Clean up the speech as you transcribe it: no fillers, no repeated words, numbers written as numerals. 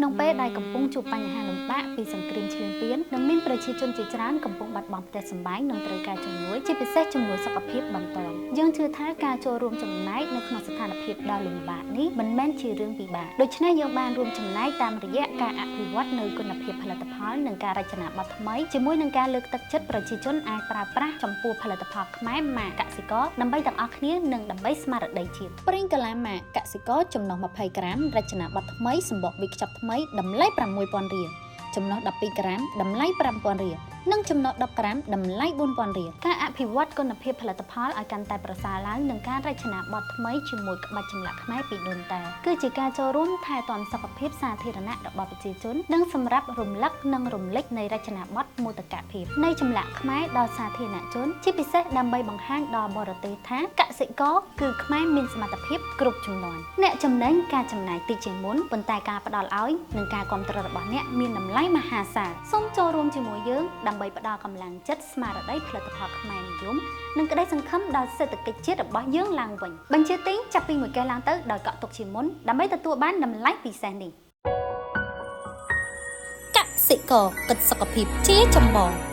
ក្នុងពេលដែលកំពុងជួបបញ្ហាលំបាកពីសង្គ្រាមឈ្លានពាននិងមានប្រជាជនជាច្រើនកំពុងបាត់បង់ផ្ទះសម្បែងនិងត្រូវការជំនួយជាពិសេសជំនួយសុខភាពបន្ទាន់យើងជឿថាការចូលរួមចំណែកនៅក្នុងស្ថានភាពដ៏លំបាកនេះមិនមែនជារឿងពិបាកដូច្នេះយើងបានរួមចំណែកតាមរយៈការអភិវឌ្ឍនូវគុណភាពផលិតផលនិងការរចនាប័ទ្មថ្មីជាមួយនឹងការលើកទឹកចិត្តប្រជាជនអាចប្រើប្រាស់ចំពោះផលិតផលខ្មែរម៉ាកកសិករដើម្បីទាំងអស់គ្នានិងដើម្បីស្មារតីជាតិប្រេងកាឡាម៉ាកកសិករចំណុះ20ក្រាមរចនាប័ទ្មថ្មីសម្បកប៊ីខ្ចប់ថ្មីតម្លៃ6000រៀលចំណុះ12ក្រាមតម្លៃ5000រៀលនិងចំណុះ10ក្រាមតម្លៃ4000រៀលការអភិវឌ្ឍគុណភាពផលិតផលឲ្យកាន់តែប្រសើរឡើងនិងការរចនាប័ទ្មថ្មីជាមួយក្បាច់ចម្លាក់ខ្មែរពីដូនតាគឺជាការចូលរួមថែទាំសុខភាពសាធារណៈរបស់ប្រជាជននិងសម្រាប់រំលឹកនិងរំលេចនៃរចនាប័ទ្មមោទកភាពនៃចម្លាក់ខ្មែរដល់សាធារណជនជាពិសេសដើម្បីបង្ហាញដល់បរទេសថាកសិករគឺខ្មែរមានសមត្ថភាពគ្រប់ជំនាន់អ្នកចំណេញការចំណាយតិចជាងមុនប៉ុន្តែការផ្ដល់ឲ្យនិងការគាំទ្ររបស់អ្នកមានតម្លៃមហាសាលសូមចូលរួមជាមួយយើងដើម្បីផ្ដល់កម្លាំងចិត្តស្មារតីផលិតផលខ្មែរនិយមនិងក្តីសង្ឃឹមដល់សេដ្ឋកិច្ចជាតិរបស់យើងឡើងវិញបញ្ជាទិញចាប់ពី1កែឡើងទៅដោយកក់ទុកជាមុនដើម្បីទទួលបានតម្លៃពិសេសនេះកសិករគិតសុខភាពជាចម្បង